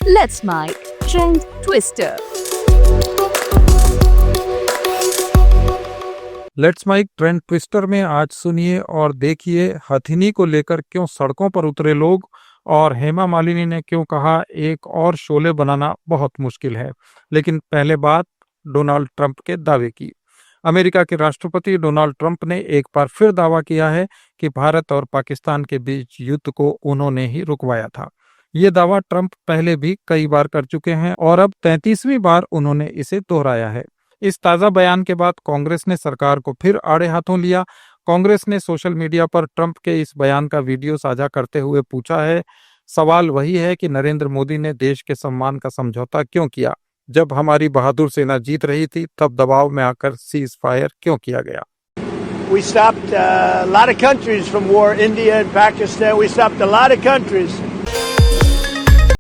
Let's Mic Trend Twister. Let's Mic Trend Twister में आज सुनिए और देखिए हथिनी को लेकर क्यों सड़कों पर उतरे लोग और हेमा मालिनी ने क्यों कहा एक और शोले बनाना बहुत मुश्किल है। लेकिन पहले बात डोनाल्ड ट्रंप के दावे की। अमेरिका के राष्ट्रपति डोनाल्ड ट्रंप ने एक बार फिर दावा किया है कि भारत और पाकिस्तान के बीच युद्ध को उन्होंने ही रुकवाया था। ये दावा ट्रंप पहले भी कई बार कर चुके हैं और अब 33वीं बार उन्होंने इसे दोहराया है। इस ताजा बयान के बाद कांग्रेस ने सरकार को फिर आड़े हाथों लिया। कांग्रेस ने सोशल मीडिया पर ट्रंप के इस बयान का वीडियो साझा करते हुए पूछा है, सवाल वही है कि नरेंद्र मोदी ने देश के सम्मान का समझौता क्यों किया? जब हमारी बहादुर सेना जीत रही थी तब दबाव में आकर सीज फायर क्यों किया गया? We stopped a lot of countries from war, India and Pakistan. We stopped a lot of countries.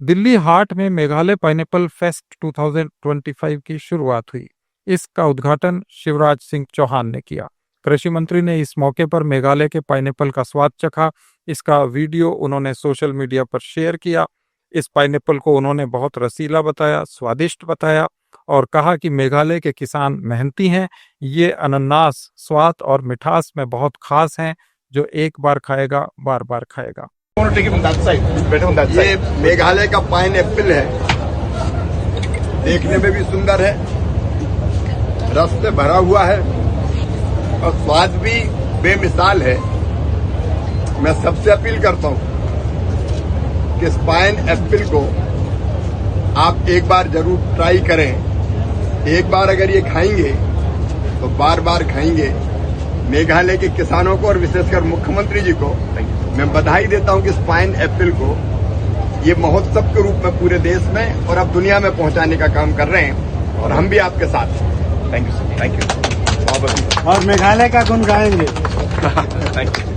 Delhi हाट में मेघालय पाइनएप्पल फेस्ट 2025 की शुरुआत हुई। इसका उद्घाटन शिवराज सिंह चौहान ने किया। कृषि मंत्री ने इस मौके पर मेघालय के पाइनएप्पल का स्वाद चखा। इसका वीडियो उन्होंने सोशल मीडिया पर शेयर किया। इस पाइनएप्पल को उन्होंने बहुत रसीला बताया, स्वादिष्ट बताया और कहा कि मेघालय के किसान मेहनती हैं। ये अनानास स्वाद और मिठास में बहुत खास हैं, जो एक बार खाएगा बार बार खाएगा। ये मेघालय का पाइन एप्पल है, देखने में भी सुंदर है, रस से भरा हुआ है और स्वाद भी बेमिसाल है। मैं सबसे अपील करता हूं कि इस पाइन एप्पल को आप एक बार जरूर ट्राई करें। एक बार अगर ये खाएंगे तो बार बार खाएंगे। मेघालय के किसानों को और विशेषकर मुख्यमंत्री जी को मैं बधाई देता हूं कि इस पाइन एप्पल को ये महोत्सव के रूप में पूरे देश में और अब दुनिया में पहुंचाने का काम कर रहे हैं और हम भी आपके साथ हैं। Thank you sir, thank you. और मेघालय का गुण गाएंगे। Thank you.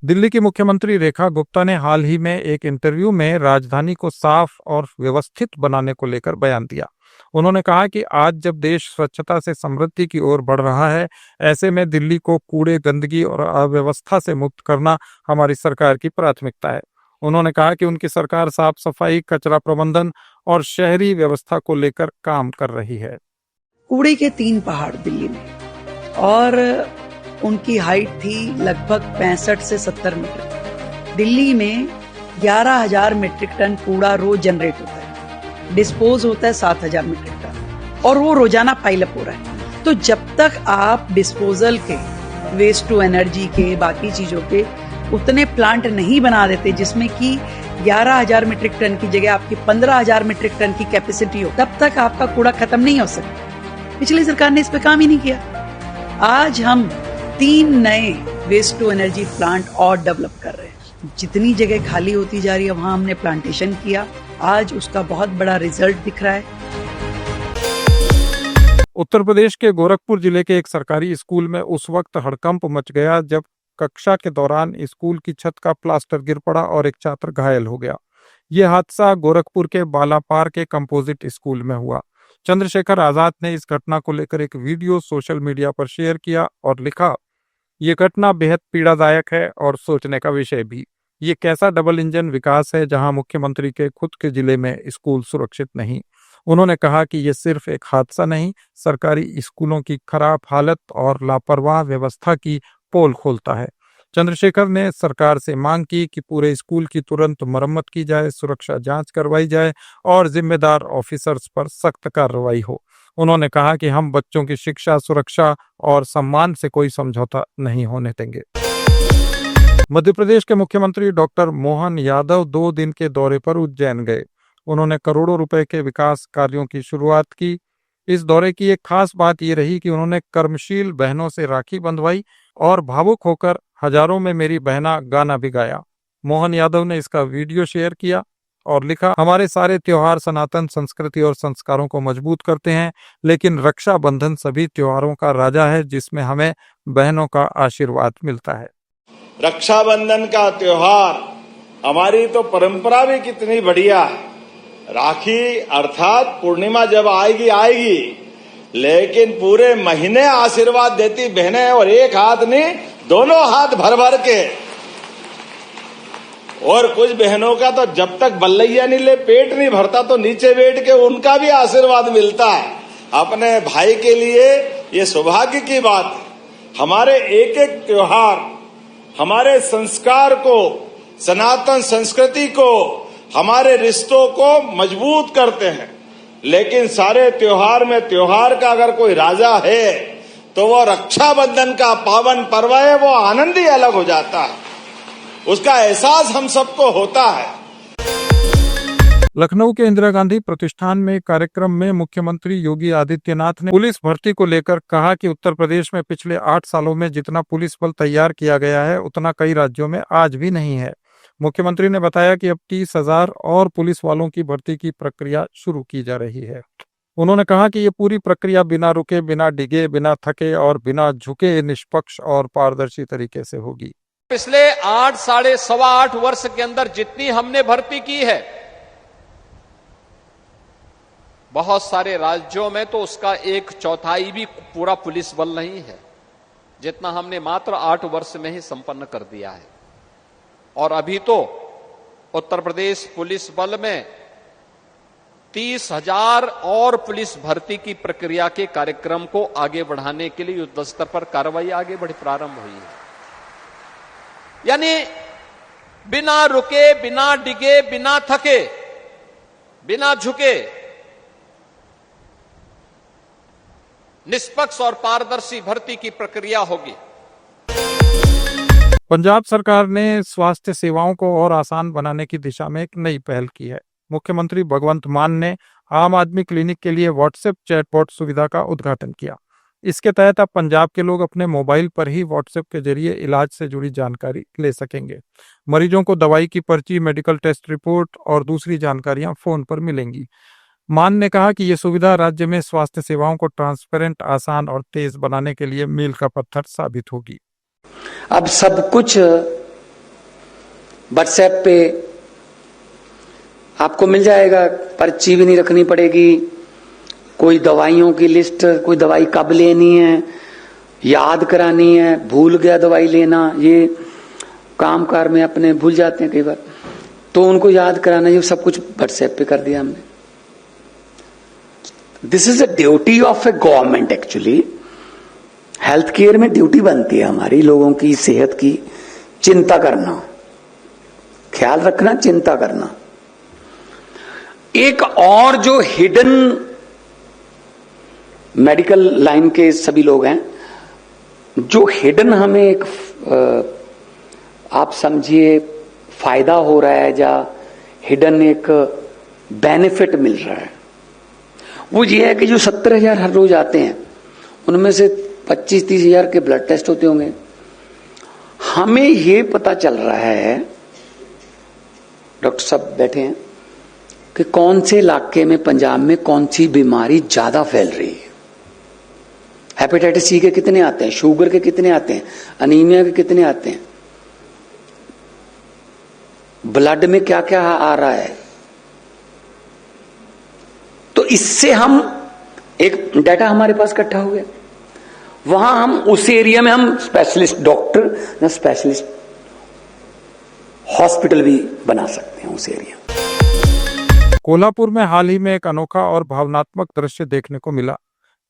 दिल्ली की मुख्यमंत्री रेखा गुप्ता ने हाल ही में एक इंटरव्यू में राजधानी को साफ और व्यवस्थित बनाने को लेकर बयान दिया। उन्होंने कहा कि आज जब देश स्वच्छता से समृद्धि की ओर बढ़ रहा है, ऐसे में दिल्ली को कूड़े, गंदगी और अव्यवस्था से मुक्त करना हमारी सरकार की प्राथमिकता है। उन्होंने कहा कि उनकी सरकार साफ सफाई, कचरा प्रबंधन और शहरी व्यवस्था को लेकर काम कर रही है। कूड़े के 3 पहाड़ दिल्ली में और उनकी हाइट थी लगभग 65 से 70 मीटर। दिल्ली में 11,000 मीट्रिक टन कूड़ा रोज जनरेट होता है, डिस्पोज होता है 7,000 मीट्रिक टन और वो रोजाना पाइलअप हो रहा है। तो जब तक आप डिस्पोजल के, वेस्ट टू एनर्जी के, बाकी चीजों के उतने प्लांट नहीं बना देते जिसमें कि 11,000 मीट्रिक टन की जगह आपकी 15,000 मीट्रिक टन की कैपेसिटी हो, तब तक आपका कूड़ा खत्म नहीं हो सकता। पिछली सरकार ने इस पे काम ही नहीं किया। आज हम 3 नए वेस्ट टू एनर्जी प्लांट और डेवलप कर रहे हैं। जितनी जगह खाली होती जा रही है वहां हमने प्लांटेशन किया। आज उसका बहुत बड़ा रिजल्ट दिख रहा है। उत्तर प्रदेश के गोरखपुर जिले के एक सरकारी स्कूल में उस वक्त हड़कंप मच गया जब कक्षा के दौरान स्कूल की छत का प्लास्टर गिर पड़ा और एक छात्र घायल हो गया। यह हादसा गोरखपुर के बालापार के कंपोजिट स्कूल में हुआ। चंद्रशेखर आजाद ने इस घटना को लेकर एक वीडियो सोशल मीडिया पर शेयर किया और लिखा, ये घटना बेहद पीड़ादायक है और सोचने का विषय भी। ये कैसा डबल इंजन विकास है जहां मुख्यमंत्री के खुद के जिले में स्कूल सुरक्षित नहीं। उन्होंने कहा कि ये सिर्फ एक हादसा नहीं, सरकारी स्कूलों की खराब हालत और लापरवाह व्यवस्था की पोल खोलता है। चंद्रशेखर ने सरकार से मांग की कि पूरे स्कूल की तुरंत मरम्मत की जाए, सुरक्षा जांच करवाई जाए और जिम्मेदार ऑफिसर्स पर सख्त कार्रवाई हो। उन्होंने कहा कि हम बच्चों की शिक्षा, सुरक्षा और सम्मान से कोई समझौता नहीं होने देंगे। मध्य प्रदेश के मुख्यमंत्री डॉक्टर मोहन यादव 2 दिन के दौरे पर उज्जैन गए। उन्होंने करोड़ों रुपए के विकास कार्यों की शुरुआत की। इस दौरे की एक खास बात ये रही कि उन्होंने कर्मशील बहनों से राखी बंधवाई और भावुक होकर हजारों में मेरी बहना गाना भी गाया। मोहन यादव ने इसका वीडियो शेयर किया और लिखा, हमारे सारे त्योहार सनातन संस्कृति और संस्कारों को मजबूत करते हैं, लेकिन रक्षाबंधन सभी त्योहारों का राजा है जिसमें हमें बहनों का आशीर्वाद मिलता है। रक्षाबंधन का त्योहार हमारी तो परंपरा भी कितनी बढ़िया है। राखी अर्थात पूर्णिमा जब आएगी, लेकिन पूरे महीने आशीर्वाद देती बहनें और एक हाथ नहीं, दोनों हाथ भर भर के और कुछ बहनों का तो जब तक बल्लैया नहीं ले पेट नहीं भरता तो नीचे बैठ के उनका भी आशीर्वाद मिलता है। अपने भाई के लिए ये सौभाग्य की बात है। हमारे एक एक त्योहार हमारे संस्कार को, सनातन संस्कृति को, हमारे रिश्तों को मजबूत करते हैं। लेकिन सारे त्योहार में त्योहार का अगर कोई राजा है तो वो रक्षाबंधन का पावन पर्व है। वो आनंद ही अलग हो जाता है, उसका एहसास हम सबको होता है। लखनऊ के इंदिरा गांधी प्रतिष्ठान में कार्यक्रम में मुख्यमंत्री योगी आदित्यनाथ ने पुलिस भर्ती को लेकर कहा कि उत्तर प्रदेश में पिछले 8 सालों में जितना पुलिस बल तैयार किया गया है उतना कई राज्यों में आज भी नहीं है। मुख्यमंत्री ने बताया कि अब 30,000 और पुलिस वालों की भर्ती की प्रक्रिया शुरू की जा रही है। उन्होंने कहा कि ये पूरी प्रक्रिया बिना रुके, बिना डिगे, बिना थके और बिना झुके निष्पक्ष और पारदर्शी तरीके से होगी। पिछले 8 साढ़े सवा 8 वर्ष के अंदर जितनी हमने भर्ती की है, बहुत सारे राज्यों में तो उसका 1/4 भी पूरा पुलिस बल नहीं है, जितना हमने मात्र 8 वर्ष में ही संपन्न कर दिया है। और अभी तो उत्तर प्रदेश पुलिस बल में 30,000 और पुलिस भर्ती की प्रक्रिया के कार्यक्रम को आगे बढ़ाने के लिए युद्ध स्तर पर कार्रवाई आगे प्रारंभ हुई है। यानी बिना रुके, बिना डिगे, बिना थके, बिना झुके निष्पक्ष और पारदर्शी भर्ती की प्रक्रिया होगी। पंजाब सरकार ने स्वास्थ्य सेवाओं को और आसान बनाने की दिशा में एक नई पहल की है। मुख्यमंत्री भगवंत मान ने आम आदमी क्लिनिक के लिए व्हाट्सएप चैटबॉट सुविधा का उद्घाटन किया। इसके तहत अब पंजाब के लोग अपने मोबाइल पर ही व्हाट्सएप के जरिए इलाज से जुड़ी जानकारी ले सकेंगे। मरीजों को दवाई की पर्ची, मेडिकल टेस्ट रिपोर्ट और दूसरी जानकारियां फोन पर मिलेंगी। मान ने कहा कि यह सुविधा राज्य में स्वास्थ्य सेवाओं को ट्रांसपेरेंट, आसान और तेज बनाने के लिए मील का पत्थर साबित होगी। अब सब कुछ व्हाट्सएप पे आपको मिल जाएगा, पर्ची भी नहीं रखनी पड़ेगी, कोई दवाइयों की लिस्ट, कोई दवाई कब लेनी है याद करानी है, भूल गया दवाई लेना, ये कामकाज में अपने भूल जाते हैं कई बार, तो उनको याद कराना, ये सब कुछ व्हाट्सएप पे कर दिया हमने। This is a duty of A government. Actually health care में ड्यूटी बनती है हमारी, लोगों की सेहत की चिंता करना, ख्याल रखना, चिंता करना। एक और जो हिडन मेडिकल लाइन के सभी लोग हैं, जो हिडन हमें एक आप समझिए फायदा हो रहा है या हिडन एक बेनिफिट मिल रहा है, वो ये है कि जो 70,000 हर रोज आते हैं उनमें से 25-30,000 के ब्लड टेस्ट होते होंगे। हमें ये पता चल रहा है, डॉक्टर साहब बैठे हैं, कि कौन से इलाके में पंजाब में कौन सी बीमारी ज्यादा फैल रही है। हेपेटाइटिस सी के कितने आते हैं, शुगर के कितने आते हैं, अनीमिया के कितने आते हैं, ब्लड में क्या क्या आ रहा है। तो इससे हम एक डाटा हमारे पास इकट्ठा हो गया, वहां हम उस एरिया में हम स्पेशलिस्ट डॉक्टर या स्पेशलिस्ट हॉस्पिटल भी बना सकते हैं उस एरिया। कोल्हापुर में हाल ही में एक अनोखा और भावनात्मक दृश्य देखने को मिला।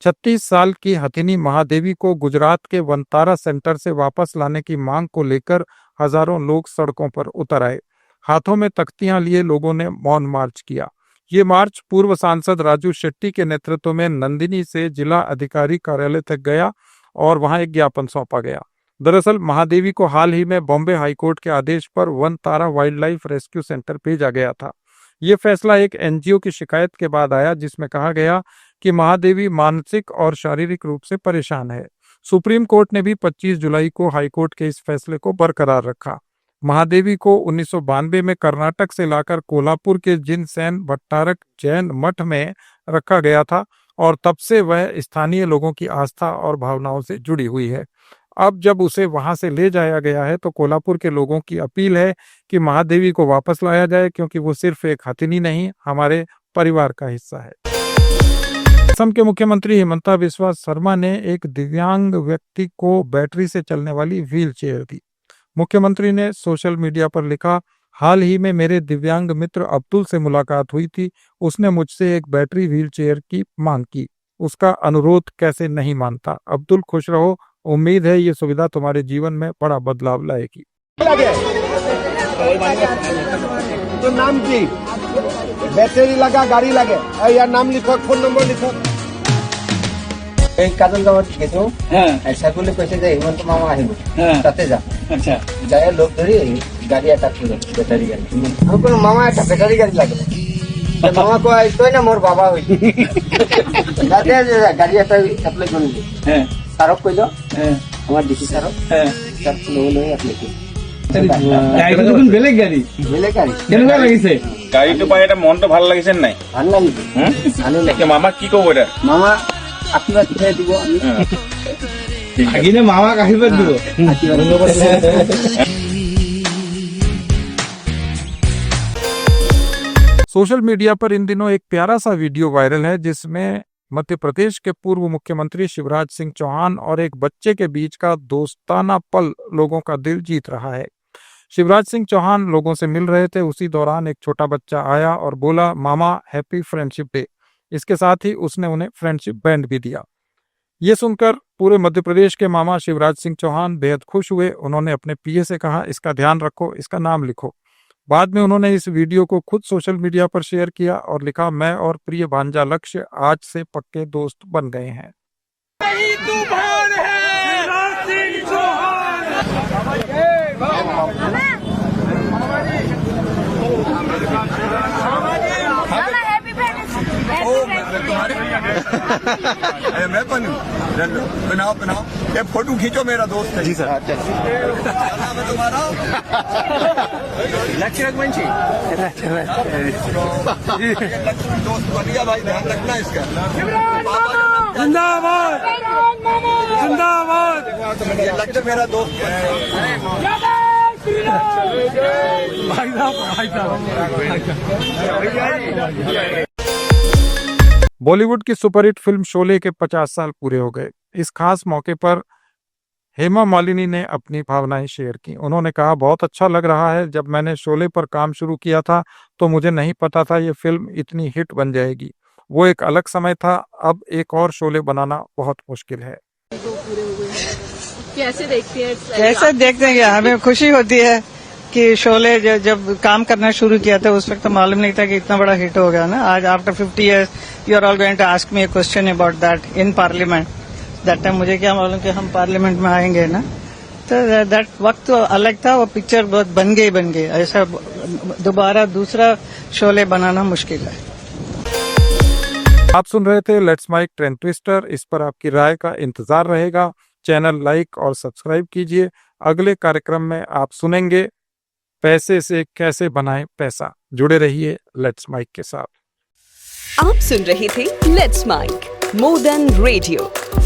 36 साल की हथिनी महादेवी को गुजरात के वंतारा सेंटर से वापस लाने की मांग को लेकर हजारों लोग सड़कों पर उतर आए। हाथों में तख्तियां लिए लोगों ने मौन मार्च किया। ये मार्च पूर्व सांसद राजू शेट्टी के नेतृत्व में नंदिनी से जिला अधिकारी कार्यालय तक गया और वहां एक ज्ञापन सौंपा गया। दरअसल महादेवी को हाल ही में बॉम्बे हाईकोर्ट के आदेश पर Vantara wild life rescue centre भेजा गया था। ये फैसला एक एनजीओ की शिकायत के बाद आया, जिसमें कहा गया कि महादेवी मानसिक और शारीरिक रूप से परेशान है। सुप्रीम कोर्ट ने भी 25 जुलाई को हाईकोर्ट के इस फैसले को बरकरार रखा। महादेवी को 1992 में कर्नाटक से लाकर कोल्हापुर के जिनसेन भट्टारक जैन मठ में रखा गया था और तब से वह स्थानीय लोगों की आस्था और भावनाओं से जुड़ी हुई है। अब जब उसे वहां से ले जाया गया है तो कोल्हापुर के लोगों की अपील है कि महादेवी को वापस लाया जाए, क्योंकि वो सिर्फ एक हथिनी नहीं, हमारे परिवार का हिस्सा है। असम के मुख्यमंत्री हिमंता बिस्वा शर्मा ने एक दिव्यांग व्यक्ति को बैटरी से चलने वाली व्हील चेयर दी। मुख्यमंत्री ने सोशल मीडिया पर लिखा, हाल ही में मेरे दिव्यांग मित्र अब्दुल से मुलाकात हुई थी। उसने मुझसे एक बैटरी व्हील चेयर की मांग की। उसका अनुरोध कैसे नहीं मानता। अब्दुल खुश रहो, उम्मीद है ये सुविधा तुम्हारे जीवन में बड़ा बदलाव लाएगी। तो नाम की बैटरी लगा गाड़ी लगे यार नाम लिखो फोन नंबर लिखो এই কাজল গাঁৱত গেছো চাইকেল কৈছে যে হিমন্ত মামা আহিব তাতে যা আচ্ছা যায় লোক ধৰি গাড়ী এটা কিনে বেটাৰী গাড়ী আমি কোনো মামা একটা বেটাৰী গাড়ী লাগে মামা কয় তই না মোর বাবা হই যাতে গাড়ী এটা এপ্লাই কৰি দে সারক কইল আমার ডিসি সারক তার ফোন এপ্লাই কৰি গাড়ীটো দেখোন বেলেগ গাড়ী কেনেকুৱা লাগিছে গাড়ীটো পাই এটা মনটো ভাল লাগিছে নাই ভাল লাগিছে মামা কি কব এটা মামা আশীর্বাদ দিয়ে দিব ভাগিনে মামাক আশীর্বাদ দিব सोशल मीडिया पर इन दिनों एक प्यारा सा वीडियो वायरल है जिसमें मध्य प्रदेश के पूर्व मुख्यमंत्री शिवराज सिंह चौहान और एक बच्चे के बीच का दोस्ताना पल लोगों का दिल जीत रहा है। शिवराज सिंह चौहान लोगों से मिल रहे थे। उसी दौरान एक छोटा बच्चा आया और बोला, मामा हैप्पी फ्रेंडशिप डे। इसके साथ ही उसने उन्हें फ्रेंडशिप बैंड भी दिया। ये सुनकर पूरे मध्य प्रदेश के मामा शिवराज सिंह चौहान बेहद खुश हुए। उन्होंने अपने पीए से कहा, इसका ध्यान रखो, इसका नाम लिखो। बाद में उन्होंने इस वीडियो को खुद सोशल मीडिया पर शेयर किया और लिखा, मैं और प्रिय भांजा लक्ष्य आज से पक्के दोस्त बन गए हैं। मैं बनूं बनाओ बनाओ ये फोटो खींचो मेरा दोस्त है जी सर तुम्हारा लक्ष्य रघुवंशी दोस्त बन गया भाई ध्यान रखना इसका जिंदाबाद जिंदाबाद ये लक्ष्य मेरा दोस्त भाई साहब बॉलीवुड की सुपरहिट फिल्म शोले के 50 साल पूरे हो गए। इस खास मौके पर हेमा मालिनी ने अपनी भावनाएं शेयर की। उन्होंने कहा, बहुत अच्छा लग रहा है। जब मैंने शोले पर काम शुरू किया था तो मुझे नहीं पता था ये फिल्म इतनी हिट बन जाएगी। वो एक अलग समय था। अब एक और शोले बनाना बहुत मुश्किल है। कैसे देखती है? कैसे देखते हैं, हमें खुशी होती है कि शोले जब काम करना शुरू किया था उस वक्त तो मालूम नहीं था कि इतना बड़ा हिट हो गया ना। आज after 50 years you are all going to ask me a question about that in parliament. That time मुझे क्या मालूम कि हम पार्लियामेंट में आएंगे ना। तो दैट वक्त तो अलग था। वो पिक्चर बहुत बन गई। ऐसा दोबारा दूसरा शोले बनाना मुश्किल है। आप सुन रहे थे लेट्स माइक ट्रेंड ट्विस्टर। इस पर आपकी राय का इंतजार रहेगा। चैनल लाइक और सब्सक्राइब कीजिए। अगले कार्यक्रम में आप सुनेंगे पैसे से कैसे बनाएं पैसा। जुड़े रहिए लेट्स माइक के साथ। आप सुन रहे थे Let's Mic more than radio.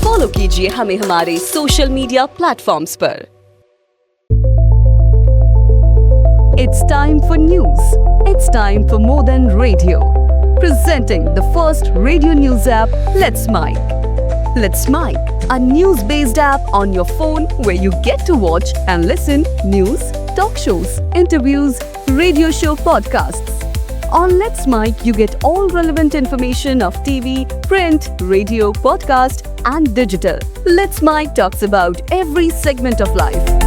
Follow कीजिए हमें हमारे सोशल मीडिया प्लेटफॉर्म्स पर। It's time for news. It's time for more than radio. Presenting the first radio news app, Let's Mic. Let's Mic, a news-based app on your phone where you get to watch and listen news, talk shows, interviews, radio show podcasts. On Let's Mic, you get all relevant information of TV, print, radio, podcast, and digital. Let's Mic talks about every segment of life.